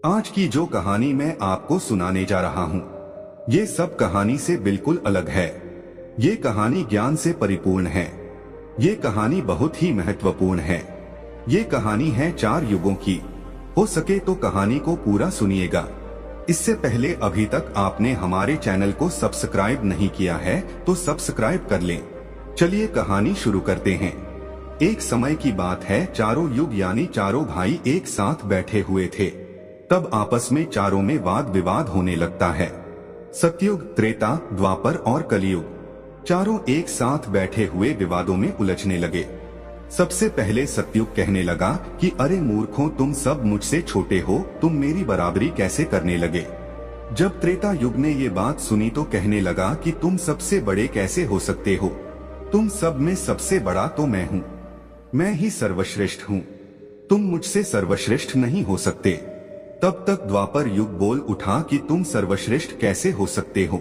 आज की जो कहानी मैं आपको सुनाने जा रहा हूँ, ये सब कहानी से बिल्कुल अलग है। ये कहानी ज्ञान से परिपूर्ण है। ये कहानी बहुत ही महत्वपूर्ण है। ये कहानी है 4 युगों की। हो सके तो कहानी को पूरा सुनिएगा। इससे पहले अभी तक आपने हमारे चैनल को सब्सक्राइब नहीं किया है तो सब्सक्राइब कर लें। चलिए कहानी शुरू करते हैं। एक समय की बात है, चारों युग यानी चारों भाई एक साथ बैठे हुए थे। तब आपस में चारों में वाद विवाद होने लगता है। सतयुग, त्रेता, द्वापर और कलयुग चारों एक साथ बैठे हुए विवादों में उलझने लगे। सबसे पहले सतयुग कहने लगा कि अरे मूर्खों, तुम सब मुझसे छोटे हो, तुम मेरी बराबरी कैसे करने लगे। जब त्रेता युग ने ये बात सुनी तो कहने लगा कि तुम सबसे बड़े कैसे हो सकते हो, तुम सब में सबसे बड़ा तो मैं हूँ, मैं ही सर्वश्रेष्ठ हूँ, तुम मुझसे सर्वश्रेष्ठ नहीं हो सकते। तब तक द्वापर युग बोल उठा कि तुम सर्वश्रेष्ठ कैसे हो सकते हो,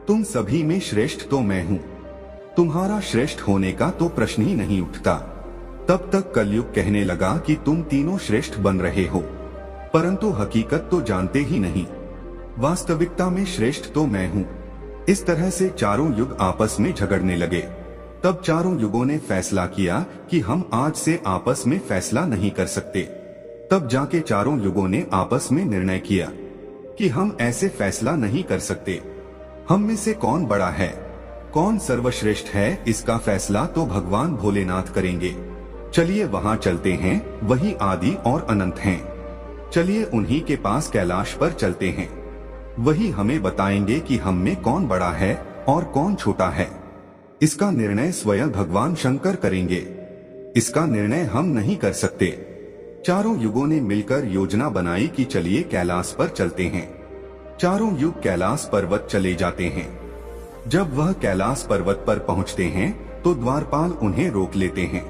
तुम सभी में श्रेष्ठ तो मैं हूँ, तुम्हारा श्रेष्ठ होने का तो प्रश्न ही नहीं उठता। तब तक कलयुग कहने लगा कि तुम तीनों श्रेष्ठ बन रहे हो, परंतु हकीकत तो जानते ही नहीं, वास्तविकता में श्रेष्ठ तो मैं हूँ। इस तरह से चारों युग आपस में झगड़ने लगे। तब चारों युगों ने फैसला किया कि हम आज से आपस में फैसला नहीं कर सकते। तब जाके चारों युगों ने आपस में निर्णय किया कि हम ऐसे फैसला नहीं कर सकते। हम में से कौन बड़ा है, कौन सर्वश्रेष्ठ है, इसका फैसला तो भगवान भोलेनाथ करेंगे। चलिए वहां चलते हैं, वही आदि और अनंत हैं। चलिए उन्हीं के पास कैलाश पर चलते हैं, वही हमें बताएंगे कि हम में कौन बड़ा है और कौन छोटा है। इसका निर्णय स्वयं भगवान शंकर करेंगे, इसका निर्णय हम नहीं कर सकते। चारों युगों ने मिलकर योजना बनाई कि चलिए कैलाश पर चलते हैं। चारों युग कैलाश पर्वत चले जाते हैं। जब वह कैलाश पर्वत पर पहुंचते हैं तो द्वारपाल उन्हें रोक लेते हैं।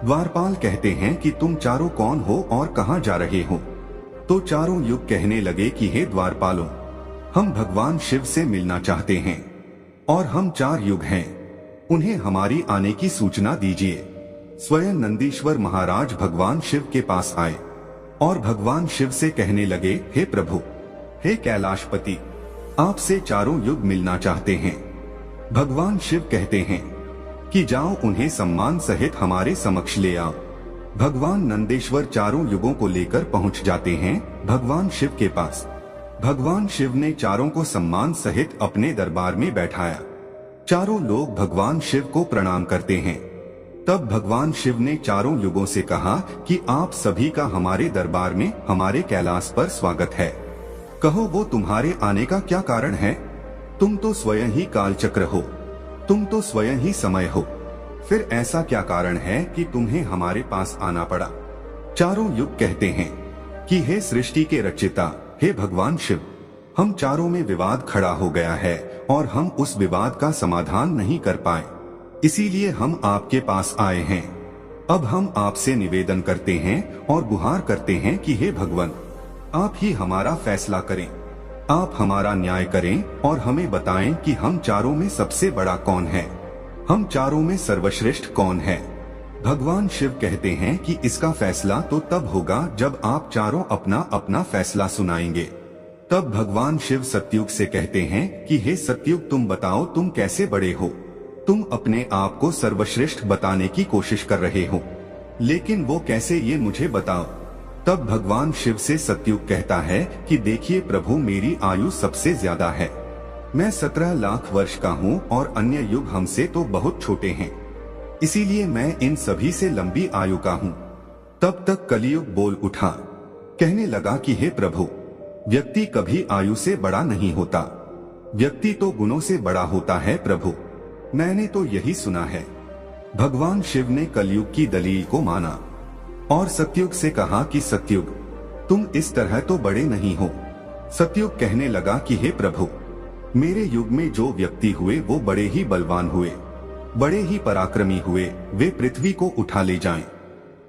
द्वारपाल कहते हैं कि तुम चारों कौन हो और कहां जा रहे हो। तो चारों युग कहने लगे कि हे द्वारपालों, हम भगवान शिव से मिलना चाहते हैं और हम 4 युग हैं, उन्हें हमारी आने की सूचना दीजिए। स्वयं नंदीश्वर महाराज भगवान शिव के पास आए और भगवान शिव से कहने लगे, हे प्रभु, हे कैलाशपति, आपसे चारों युग मिलना चाहते हैं। भगवान शिव कहते हैं कि जाओ उन्हें सम्मान सहित हमारे समक्ष ले आओ। भगवान नंदेश्वर चारों युगों को लेकर पहुंच जाते हैं भगवान शिव के पास। भगवान शिव ने चारों को सम्मान सहित अपने दरबार में बैठाया। चारों लोग भगवान शिव को प्रणाम करते हैं। तब भगवान शिव ने चारों युगों से कहा कि आप सभी का हमारे दरबार में, हमारे कैलाश पर स्वागत है। कहो वो तुम्हारे आने का क्या कारण है। तुम तो स्वयं ही कालचक्र हो, तुम तो स्वयं ही समय हो, फिर ऐसा क्या कारण है कि तुम्हें हमारे पास आना पड़ा। चारों युग कहते हैं कि हे सृष्टि के रचयिता, हे भगवान शिव, हम चारों में विवाद खड़ा हो गया है और हम उस विवाद का समाधान नहीं कर पाए, इसीलिए हम आपके पास आए हैं। अब हम आपसे निवेदन करते हैं और गुहार करते हैं कि हे भगवान, आप ही हमारा फैसला करें, आप हमारा न्याय करें और हमें बताएं कि हम चारों में सबसे बड़ा कौन है, हम चारों में सर्वश्रेष्ठ कौन है। भगवान शिव कहते हैं कि इसका फैसला तो तब होगा जब आप चारों अपना अपना फैसला सुनाएंगे। तब भगवान शिव सतयुग से कहते हैं कि हे सतयुग, तुम बताओ तुम कैसे बड़े हो। तुम अपने आप को सर्वश्रेष्ठ बताने की कोशिश कर रहे हो, लेकिन वो कैसे, ये मुझे बताओ। तब भगवान शिव से सतयुग कहता है कि देखिए प्रभु, मेरी आयु सबसे ज्यादा है, मैं 17 लाख वर्ष का हूँ और अन्य युग हमसे तो बहुत छोटे हैं, इसीलिए मैं इन सभी से लंबी आयु का हूँ। तब तक कलयुग बोल उठा, कहने लगा कि हे प्रभु, व्यक्ति कभी आयु से बड़ा नहीं होता, व्यक्ति तो गुणों से बड़ा होता है प्रभु, मैंने तो यही सुना है। भगवान शिव ने कलयुग की दलील को माना और सतयुग से कहा कि सतयुग, तुम इस तरह तो बड़े नहीं हो। सतयुग कहने लगा कि हे प्रभु, मेरे युग में जो व्यक्ति हुए वो बड़े ही बलवान हुए, बड़े ही पराक्रमी हुए, वे पृथ्वी को उठा ले जाएं।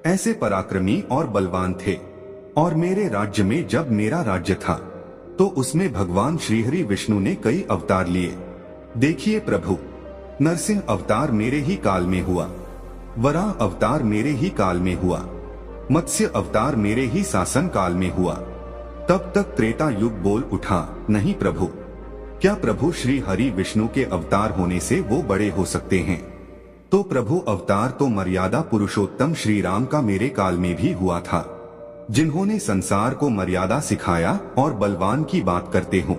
ऐसे पराक्रमी और बलवान थे। और मेरे राज्य में जब मेरा राज्य था तो उसमें भगवान श्रीहरि विष्णु ने कई अवतार लिए। देखिए प्रभु, नरसिंह अवतार मेरे ही काल में हुआ, वराह अवतार मेरे ही काल में हुआ, मत्स्य अवतार मेरे ही शासन काल में हुआ, तब तक त्रेता युग बोल उठा, नहीं प्रभु, क्या प्रभु श्री हरि विष्णु के अवतार होने से वो बड़े हो सकते हैं? तो प्रभु अवतार तो मर्यादा पुरुषोत्तम श्री राम का मेरे काल में भी हुआ था, जिन्होंने संसार को मर्यादा सिखाया और बलवान की बात करते हो।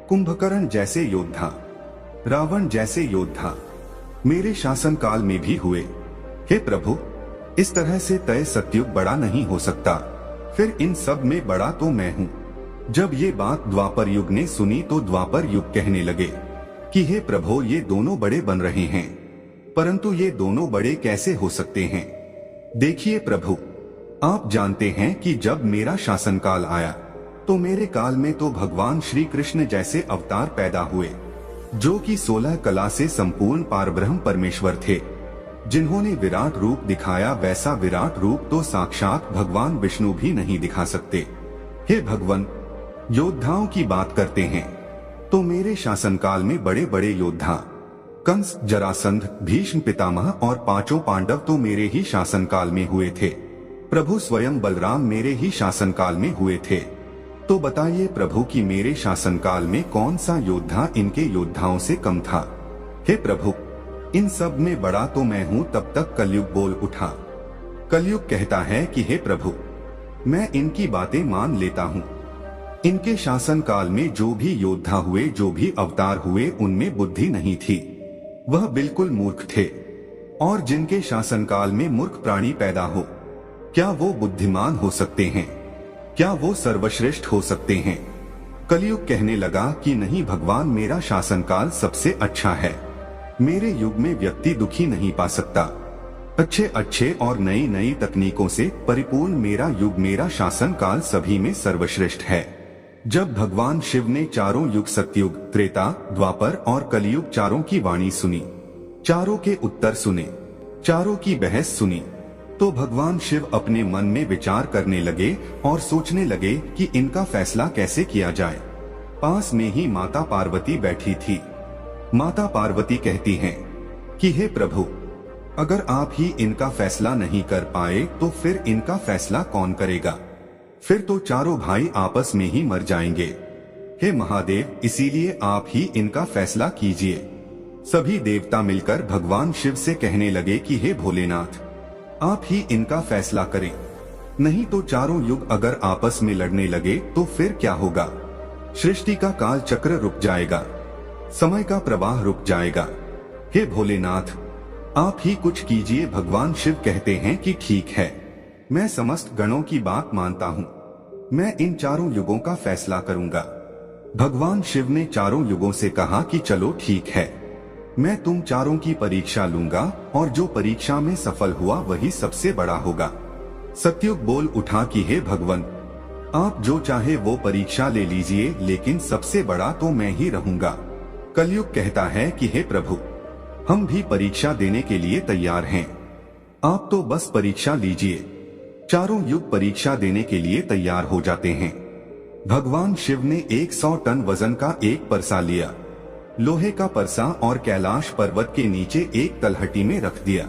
कुंभकर्ण जैसे योद्धा, रावण जैसे योद्धा मेरे शासन काल में भी हुए। हे प्रभु, इस तरह से तय सतयुग बड़ा नहीं हो सकता, फिर इन सब में बड़ा तो मैं हूँ। जब ये बात द्वापर युग ने सुनी तो द्वापर युग कहने लगे कि हे प्रभु, ये दोनों बड़े बन रहे हैं, परंतु ये दोनों बड़े कैसे हो सकते हैं? देखिए प्रभु, आप जानते हैं कि जब मेरा शासन काल आया तो मेरे काल में तो भगवान श्री कृष्ण जैसे अवतार पैदा हुए, जो कि 16 कला से संपूर्ण पारब्रह्म परमेश्वर थे, जिन्होंने विराट रूप दिखाया। वैसा विराट रूप तो साक्षात भगवान विष्णु भी नहीं दिखा सकते। हे भगवान, योद्धाओं की बात करते हैं तो मेरे शासनकाल में बड़े बड़े योद्धा कंस, जरासंध, भीष्म पितामह और 5 पांडव तो मेरे ही शासनकाल में हुए थे। प्रभु स्वयं बलराम मेरे ही शासनकाल में हुए थे। तो बताइए प्रभु कि मेरे शासनकाल में कौन सा योद्धा इनके योद्धाओं से कम था? हे प्रभु, इन सब में बड़ा तो मैं हूँ। तब तक कलयुग बोल उठा। कलयुग कहता है कि हे प्रभु, मैं इनकी बातें मान लेता हूँ। इनके शासन काल में जो भी योद्धा हुए, जो भी अवतार हुए, उनमें बुद्धि नहीं थी, वह बिल्कुल मूर्ख थे। और जिनके शासन काल में मूर्ख प्राणी पैदा हो, क्या वो बुद्धिमान हो सकते हैं? क्या वो सर्वश्रेष्ठ हो सकते हैं? कलयुग कहने लगा कि नहीं भगवान, मेरा शासनकाल सबसे अच्छा है। मेरे युग में व्यक्ति दुखी नहीं पा सकता। अच्छे अच्छे और नई नई तकनीकों से परिपूर्ण मेरा युग, मेरा शासन काल सभी में सर्वश्रेष्ठ है। जब भगवान शिव ने चारों युग, सतयुग, त्रेता, द्वापर और कलयुग चारों की वाणी सुनी, चारों के उत्तर सुने, चारों की बहस सुनी, तो भगवान शिव अपने मन में विचार करने लगे और सोचने लगे कि इनका फैसला कैसे किया जाए। पास में ही माता पार्वती बैठी थी। माता पार्वती कहती हैं कि हे प्रभु, अगर आप ही इनका फैसला नहीं कर पाए तो फिर इनका फैसला कौन करेगा? फिर तो चारों भाई आपस में ही मर जाएंगे। हे महादेव, इसीलिए आप ही इनका फैसला कीजिए। सभी देवता मिलकर भगवान शिव से कहने लगे कि हे भोलेनाथ, आप ही इनका फैसला करें, नहीं तो चारों युग अगर आपस में लड़ने लगे तो फिर क्या होगा? सृष्टि का काल चक्र रुक जाएगा, समय का प्रवाह रुक जाएगा। हे भोलेनाथ, आप ही कुछ कीजिए। भगवान शिव कहते हैं कि ठीक है, मैं समस्त गणों की बात मानता हूँ, मैं इन चारों युगों का फैसला करूंगा। भगवान शिव ने चारों युगों से कहा कि चलो ठीक है, मैं तुम चारों की परीक्षा लूंगा और जो परीक्षा में सफल हुआ वही सबसे बड़ा होगा। सतयुग बोल उठा कि हे भगवान, आप जो चाहे वो परीक्षा ले लीजिए, लेकिन सबसे बड़ा तो मैं ही रहूंगा। कलयुग कहता है कि हे प्रभु, हम भी परीक्षा देने के लिए तैयार हैं, आप तो बस परीक्षा लीजिए। चारों युग परीक्षा देने के लिए तैयार हो जाते हैं। भगवान शिव ने 100 टन वजन का एक परसा लिया, लोहे का परसा, और कैलाश पर्वत के नीचे एक तलहटी में रख दिया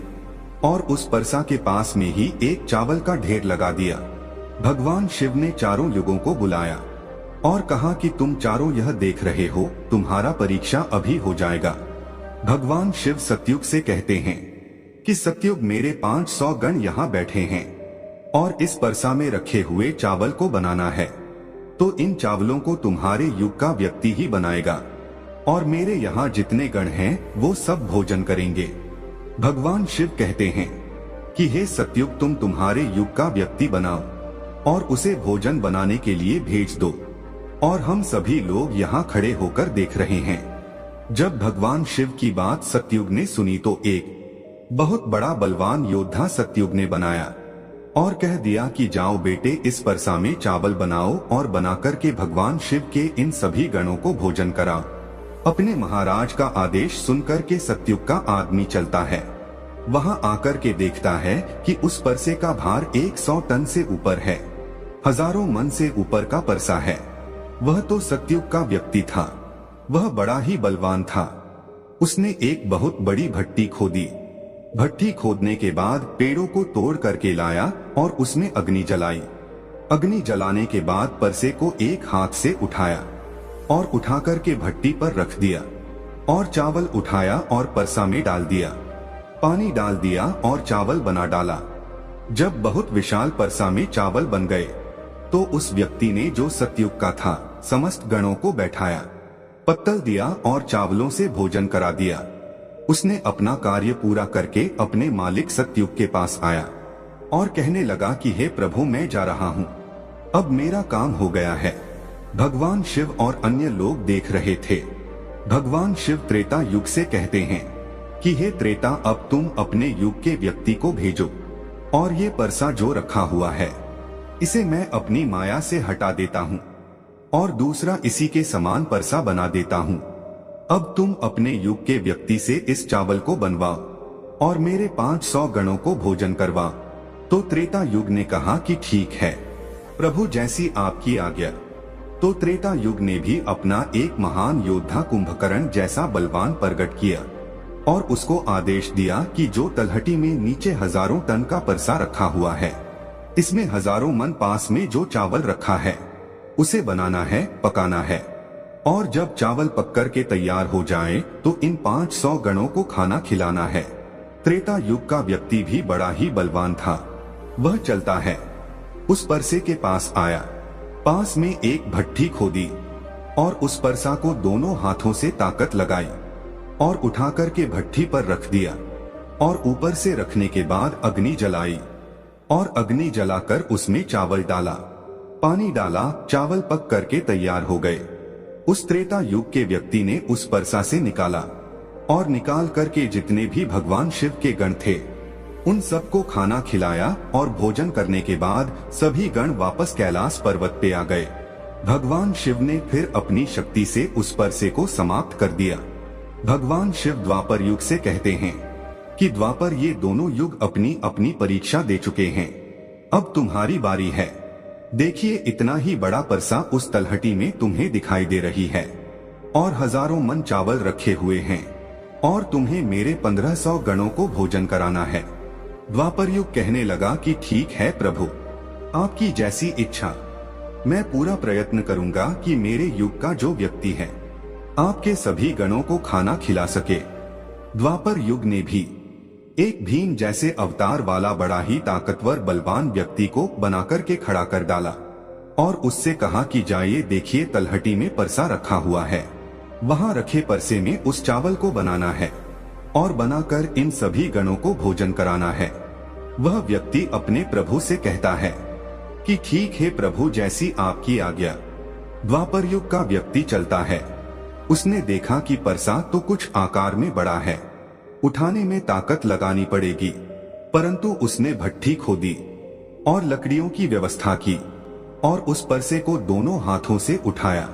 और उस परसा के पास में ही एक चावल का ढेर लगा दिया। भगवान शिव ने चारों युगों को बुलाया और कहा कि तुम चारों यह देख रहे हो, तुम्हारा परीक्षा अभी हो जाएगा। भगवान शिव सतयुग से कहते हैं कि सतयुग, मेरे 500 गण यहाँ बैठे हैं और इस परसा में रखे हुए चावल को बनाना है, तो इन चावलों को तुम्हारे युग का व्यक्ति ही बनाएगा और मेरे यहाँ जितने गण हैं वो सब भोजन करेंगे। भगवान शिव कहते हैं कि हे सतयुग, तुम तुम्हारे युग का व्यक्ति बनाओ और उसे भोजन बनाने के लिए भेज दो, और हम सभी लोग यहाँ खड़े होकर देख रहे हैं। जब भगवान शिव की बात सतयुग ने सुनी तो एक बहुत बड़ा बलवान योद्धा सतयुग ने बनाया और कह दिया कि जाओ बेटे, इस परसा में चावल बनाओ और बनाकर के भगवान शिव के इन सभी गणों को भोजन कराओ। अपने महाराज का आदेश सुनकर के सतयुग का आदमी चलता है, वहां आकर के देखता है कि उस परसे का भार 100 टन से ऊपर है, हजारों मन से ऊपर का परसा है। वह तो सतयुग का व्यक्ति था, वह बड़ा ही बलवान था। उसने एक बहुत बड़ी भट्टी खोदी। भट्टी खोदने के बाद पेड़ों को तोड़ करके लाया और उसमें अग्नि जलाई। अग्नि जलाने के बाद परसे को एक हाथ से उठाया और उठाकर के भट्टी पर रख दिया और चावल उठाया और परसा में डाल दिया, पानी डाल दिया और चावल बना डाला। जब बहुत विशाल परसा में चावल बन गए तो उस व्यक्ति ने जो सतयुग का था समस्त गणों को बैठाया, पत्तल दिया और चावलों से भोजन करा दिया। उसने अपना कार्य पूरा करके अपने मालिक सतयुग के पास आया और कहने लगा कि हे प्रभु, मैं जा रहा हूँ, अब मेरा काम हो गया है। भगवान शिव और अन्य लोग देख रहे थे। भगवान शिव त्रेता युग से कहते हैं कि हे त्रेता, अब तुम अपने युग के व्यक्ति को भेजो और ये परसा जो रखा हुआ है इसे मैं अपनी माया से हटा देता हूँ और दूसरा इसी के समान परसा बना देता हूँ। अब तुम अपने युग के व्यक्ति से इस चावल को बनवाओ और मेरे 500 गणों को भोजन करवाओ। तो त्रेता युग ने कहा कि ठीक है प्रभु, जैसी आपकी आज्ञा। तो त्रेता युग ने भी अपना एक महान योद्धा कुंभकर्ण जैसा बलवान प्रकट किया और उसको आदेश दिया कि जो तलहटी में नीचे हजारों टन का परसा रखा हुआ है, इसमें हजारों मन पास में जो चावल रखा है उसे बनाना है, पकाना है, और जब चावल पककर के तैयार हो जाए तो इन 500 गणों को खाना खिलाना है। त्रेता युग का व्यक्ति भी बड़ा ही बलवान था। वह चलता है, उस परसे के पास आया, पास में एक भट्ठी खोदी और उस परसा को दोनों हाथों से ताकत लगाई और उठाकर के भट्ठी पर रख दिया और ऊपर से रखने के बाद अग्नि जलाई और अग्नि जलाकर उसमें चावल डाला, पानी डाला, चावल पक करके तैयार हो गए। उस त्रेता युग के व्यक्ति ने उस परसा से निकाला और निकाल करके जितने भी भगवान शिव के गण थे उन सबको खाना खिलाया और भोजन करने के बाद सभी गण वापस कैलाश पर्वत पे आ गए। भगवान शिव ने फिर अपनी शक्ति से उस परसे को समाप्त कर दिया। भगवान शिव द्वापर युग से कहते हैं कि द्वापर ये दोनों युग अपनी अपनी परीक्षा दे चुके हैं, अब तुम्हारी बारी है। देखिए, इतना ही बड़ा परसा उस तलहटी में तुम्हें दिखाई दे रही है और हजारों मन चावल रखे हुए हैं और तुम्हें मेरे 1500 गणों को भोजन कराना है। द्वापर युग कहने लगा कि ठीक है प्रभु, आपकी जैसी इच्छा। मैं पूरा प्रयत्न करूंगा कि मेरे युग का जो व्यक्ति है आपके सभी गणों को खाना खिला सके। द्वापर युग ने भी एक भीम जैसे अवतार वाला बड़ा ही ताकतवर बलवान व्यक्ति को बनाकर के खड़ा कर डाला और उससे कहा कि जाइए, देखिए तलहटी में परसा रखा हुआ है, वहां रखे परसे में उस चावल को बनाना है और बनाकर इन सभी गणों को भोजन कराना है। वह व्यक्ति अपने प्रभु से कहता है कि ठीक है प्रभु, जैसी आपकी आज्ञा। द्वापर युग का व्यक्ति चलता है। उसने देखा कि परसा तो कुछ आकार में बड़ा है, उठाने में ताकत लगानी पड़ेगी, परंतु उसने भट्ठी खोदी और लकड़ियों की व्यवस्था की और उस परसे को दोनों हाथों से उठाया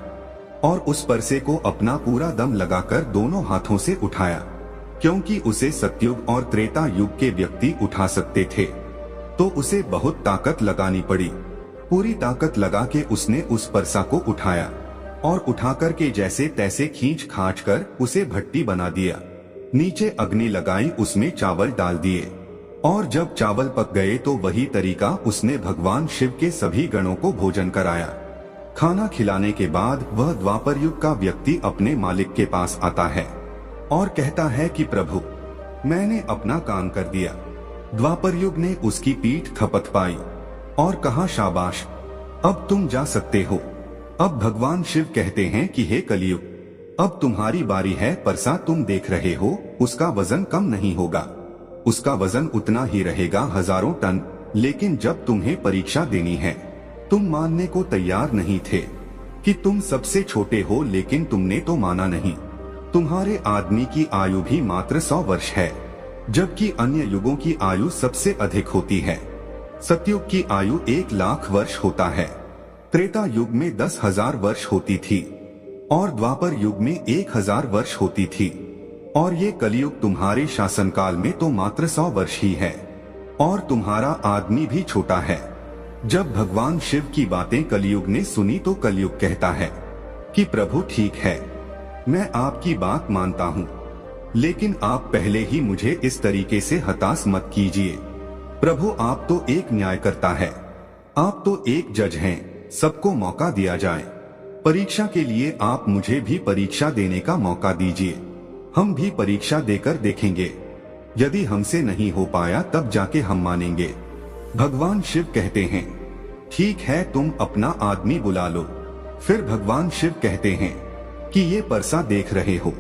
और उस परसे को अपना पूरा दम लगाकर दोनों हाथों से उठाया, क्योंकि उसे सतयुग और त्रेता युग के व्यक्ति उठा सकते थे, तो उसे बहुत ताकत लगानी पड़ी। पूरी ताकत लगा के उसने उस परसा को उठाया और उठाकर के जैसे तैसे खींच खाच कर उसे भट्टी बना दिया। नीचे अग्नि लगाई, उसमें चावल डाल दिए और जब चावल पक गए तो वही तरीका उसने भगवान शिव के सभी गणों को भोजन कराया। खाना खिलाने के बाद वह द्वापर युग का व्यक्ति अपने मालिक के पास आता है और कहता है कि प्रभु, मैंने अपना काम कर दिया। द्वापर युग ने उसकी पीठ थपथ पाई और कहा, शाबाश, अब तुम जा सकते हो। अब भगवान शिव कहते हैं कि हे कलियुग, अब तुम्हारी बारी है। परसा तुम देख रहे हो, उसका वजन कम नहीं होगा, उसका वजन उतना ही रहेगा, हजारों टन। लेकिन जब तुम्हें परीक्षा देनी है, तुम मानने को तैयार नहीं थे कि तुम सबसे छोटे हो, लेकिन तुमने तो माना नहीं। तुम्हारे आदमी की आयु भी मात्र 100 वर्ष है, जबकि अन्य युगों की आयु सबसे अधिक होती है। सतयुग की आयु 1 लाख वर्ष होता है, त्रेता युग में 10,000 वर्ष होती थी और द्वापर युग में 1000 वर्ष होती थी, और ये कलयुग तुम्हारे शासनकाल में तो मात्र 100 वर्ष ही है और तुम्हारा आदमी भी छोटा है। जब भगवान शिव की बातें कलयुग ने सुनी तो कलयुग कहता है कि प्रभु ठीक है, मैं आपकी बात मानता हूँ, लेकिन आप पहले ही मुझे इस तरीके से हताश मत कीजिए। प्रभु, आप तो एक न्यायकर्ता है, आप तो एक जज हैं, सबको मौका दिया जाए। परीक्षा के लिए आप मुझे भी परीक्षा देने का मौका दीजिए। हम भी परीक्षा देकर देखेंगे। यदि हमसे नहीं हो पाया तब जाके हम मानेंगे। भगवान शिव कहते हैं, ठीक है, तुम अपना आदमी बुला लो। फिर भगवान शिव कहते हैं कि ये परसा देख रहे हो,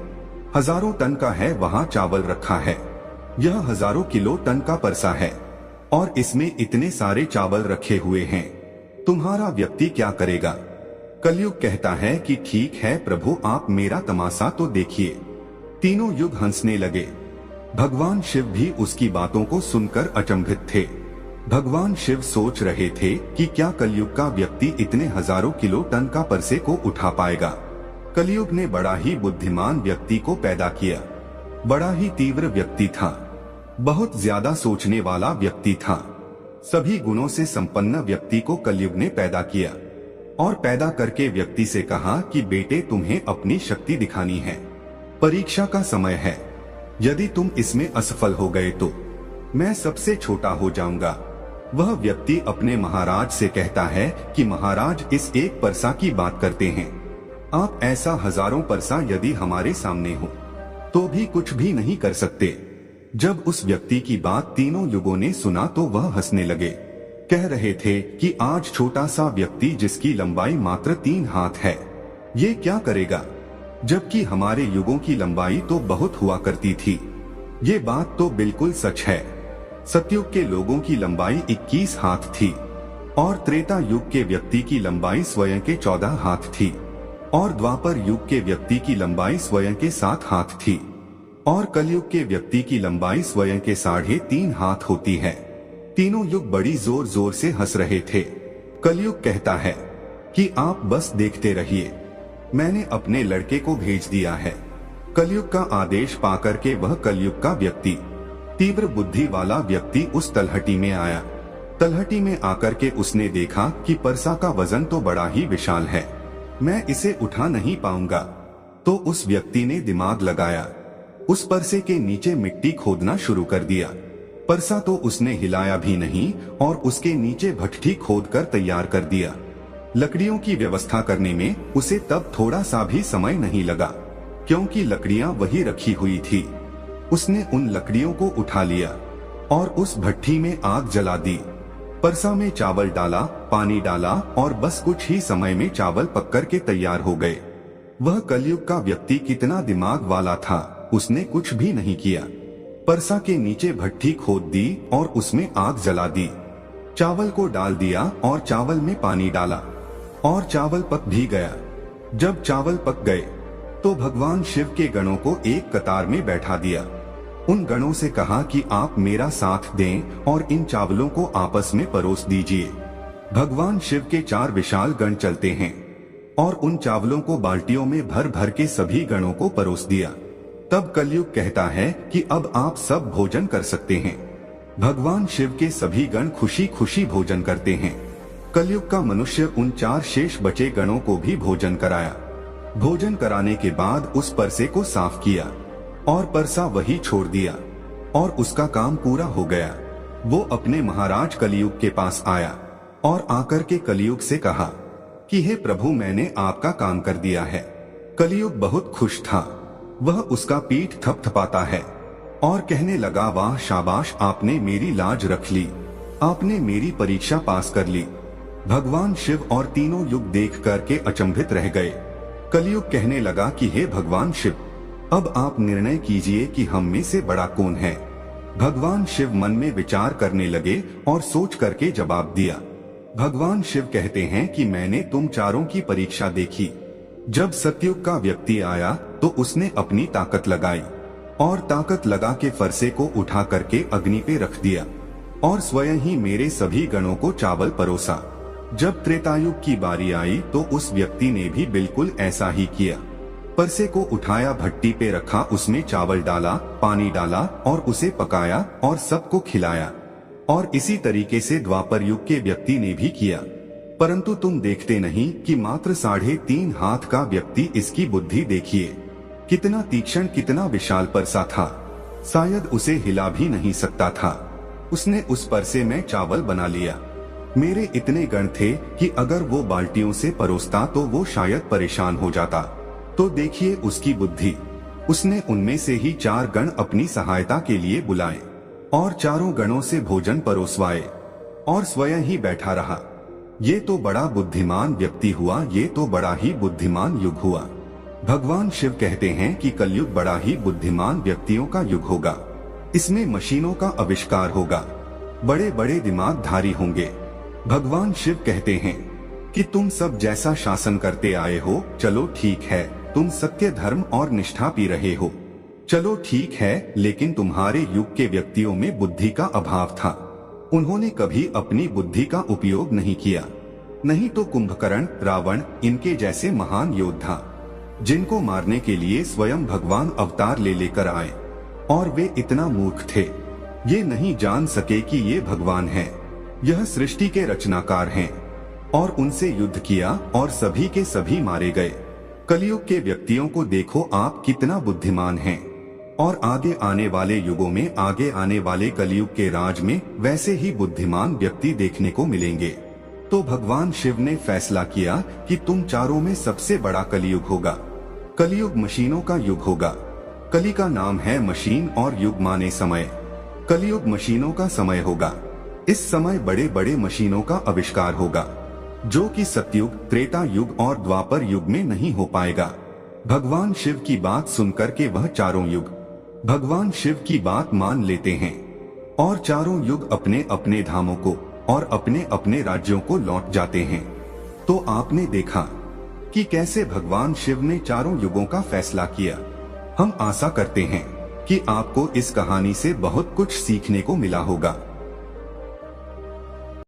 हजारों टन का है, वहाँ चावल रखा है। यह हजारों किलो टन का परसा है और इसमें इतने सारे चावल रखे हुए हैं। तुम्हारा व्यक्ति क्या करेगा? कलयुग कहता है कि ठीक है प्रभु, आप मेरा तमाशा तो देखिए। तीनों युग हंसने लगे। भगवान शिव भी उसकी बातों को सुनकर अचंभित थे। भगवान शिव सोच रहे थे कि क्या कलयुग का व्यक्ति इतने हजारों किलो टन का परसे को उठा पाएगा। कलयुग ने बड़ा ही बुद्धिमान व्यक्ति को पैदा किया। बड़ा ही तीव्र व्यक्ति था, बहुत ज्यादा सोचने वाला व्यक्ति था। सभी गुणों से संपन्न व्यक्ति को कलयुग ने पैदा किया और पैदा करके व्यक्ति से कहा कि बेटे, तुम्हें अपनी शक्ति दिखानी है। परीक्षा का समय है। यदि तुम इसमें असफल हो गए तो मैं सबसे छोटा हो जाऊंगा। वह व्यक्ति अपने महाराज से कहता है कि महाराज, इस एक परसा की बात करते हैं। आप ऐसा हजारों परसा यदि हमारे सामने हो तो भी कुछ भी नहीं कर सकते। जब उस व्यक्ति की बात तीनों युगों ने सुना तो वह हंसने लगे। कह रहे थे कि आज छोटा सा व्यक्ति जिसकी लंबाई मात्र 3 हाथ है, ये क्या करेगा, जबकि हमारे युगों की लंबाई तो बहुत हुआ करती थी। ये बात तो बिल्कुल सच है। सतयुग के लोगों की लंबाई 21 हाथ थी और त्रेता युग के व्यक्ति की लंबाई स्वयं के 14 हाथ थी और द्वापर युग के व्यक्ति की लंबाई स्वयं के 7 हाथ थी और कलयुग के व्यक्ति की लंबाई स्वयं के 3.5 हाथ होती है। तीनों युग बड़ी जोर जोर से हंस रहे थे। कलयुग कहता है कि आप बस देखते रहिए, मैंने अपने लड़के को भेज दिया है। कलयुग का आदेश पाकर के वह कलयुग का व्यक्ति, तीव्र बुद्धि वाला व्यक्ति उस तलहटी में आया। तलहटी में आकर के उसने देखा कि परसा का वजन तो बड़ा ही विशाल है, मैं इसे उठा नहीं पाऊंगा। तो उस व्यक्ति ने दिमाग लगाया, उस परसे के नीचे मिट्टी खोदना शुरू कर दिया। परसा तो उसने हिलाया भी नहीं और उसके नीचे भट्ठी खोदकर तैयार कर दिया। लकड़ियों की व्यवस्था करने में उसे तब थोड़ा सा भी समय नहीं लगा, क्योंकि लकड़ियां वही रखी हुई थी। उसने उन लकड़ियों को उठा लिया और उस भट्ठी में आग जला दी। परसा में चावल डाला, पानी डाला और बस कुछ ही समय में चावल पककर के तैयार हो गए। वह कलयुग का व्यक्ति कितना दिमाग वाला था, उसने कुछ भी नहीं किया। परसा के नीचे भट्ठी खोद दी और उसमें आग जला दी। चावल को डाल दिया और चावल में पानी डाला और चावल पक भी गया। जब चावल पक गए तो भगवान शिव के गणों को एक कतार में बैठा दिया। उन गणों से कहा कि आप मेरा साथ दें और इन चावलों को आपस में परोस दीजिए। भगवान शिव के 4 विशाल गण चलते हैं और उन चावलों को बाल्टियों में भर भर के सभी गणों को परोस दिया। तब कलयुग कहता है कि अब आप सब भोजन कर सकते हैं। भगवान शिव के सभी गण खुशी खुशी भोजन करते हैं। कलयुग का मनुष्य उन 4 शेष बचे गणों को भी भोजन कराया। भोजन कराने के बाद उस परसे को साफ किया और परसा वही छोड़ दिया और उसका काम पूरा हो गया। वो अपने महाराज कलयुग के पास आया और आकर के कलयुग से कहा कि हे प्रभु, मैंने आपका काम कर दिया है। कलयुग बहुत खुश था। वह उसका पीठ थपथपाता है और कहने लगा, वाह शाबाश, आपने मेरी लाज रख ली, आपने मेरी परीक्षा पास कर ली। भगवान शिव और तीनों युग देख करके अचंभित रह गए। कलयुग कहने लगा कि हे भगवान शिव, अब आप निर्णय कीजिए कि हम में से बड़ा कौन है। भगवान शिव मन में विचार करने लगे और सोच करके जवाब दिया। भगवान शिव कहते हैं कि मैंने तुम चारों की परीक्षा देखी। जब सतयुग का व्यक्ति आया तो उसने अपनी ताकत लगाई और ताकत लगा के फरसे को उठा करके अग्नि पे रख दिया और स्वयं ही मेरे सभी गणों को चावल परोसा। जब त्रेतायुग की बारी आई तो उस व्यक्ति ने भी बिल्कुल ऐसा ही किया। परसे को उठाया, भट्टी पे रखा, उसमें चावल डाला, पानी डाला और उसे पकाया और सबको खिलाया। और इसी तरीके से द्वापर युग के व्यक्ति ने भी किया। परंतु तुम देखते नहीं कि मात्र 3.5 हाथ का व्यक्ति, इसकी बुद्धि देखिए, कितना तीक्ष्ण, कितना विशाल परसा था, शायद उसे हिला भी नहीं सकता था। उसने उस परसे में चावल बना लिया। मेरे इतने गण थे कि अगर वो बाल्टियों से परोसता तो वो शायद परेशान हो जाता। तो देखिए उसकी बुद्धि, उसने उनमें से ही 4 गण अपनी सहायता के लिए बुलाए और चारों गणों से भोजन परोसवाए और स्वयं ही बैठा रहा। ये तो बड़ा बुद्धिमान व्यक्ति हुआ, ये तो बड़ा ही बुद्धिमान युग हुआ। भगवान शिव कहते हैं कि कलयुग बड़ा ही बुद्धिमान व्यक्तियों का युग होगा। इसमें मशीनों का आविष्कार होगा, बड़े बड़े दिमागधारी होंगे। भगवान शिव कहते हैं कि तुम सब जैसा शासन करते आए हो, चलो ठीक है, तुम सत्य, धर्म और निष्ठा पी रहे हो, चलो ठीक है, लेकिन तुम्हारे युग के व्यक्तियों में बुद्धि का अभाव था। उन्होंने कभी अपनी बुद्धि का उपयोग नहीं किया। नहीं तो कुंभकर्ण, रावण, इनके जैसे महान योद्धा, जिनको मारने के लिए स्वयं भगवान अवतार ले लेकर आए, और वे इतना मूर्ख थे, ये नहीं जान सके कि ये भगवान हैं, यह सृष्टि के रचनाकार हैं, और उनसे युद्ध किया और सभी के सभी मारे गए। कलयुग के व्यक्तियों को देखो आप कितना बुद्धिमान हैं, और आगे आने वाले युगों में, आगे आने वाले कलयुग के राज में वैसे ही बुद्धिमान व्यक्ति देखने को मिलेंगे। तो भगवान शिव ने फैसला किया कि तुम चारों में सबसे बड़ा कलयुग होगा। कलयुग मशीनों का युग होगा। कली का नाम है मशीन और युग माने समय। कलयुग मशीनों का समय होगा। इस समय बड़े बड़े मशीनों का आविष्कार होगा, जो कि सतयुग, त्रेता युग और द्वापर युग में नहीं हो पाएगा। भगवान शिव की बात सुनकर के वह चारों युग भगवान शिव की बात मान लेते हैं और चारों युग अपने अपने धामों को और अपने अपने राज्यों को लौट जाते हैं। तो आपने देखा कि कैसे भगवान शिव ने चारों युगों का फैसला किया। हम आशा करते हैं कि आपको इस कहानी से बहुत कुछ सीखने को मिला होगा।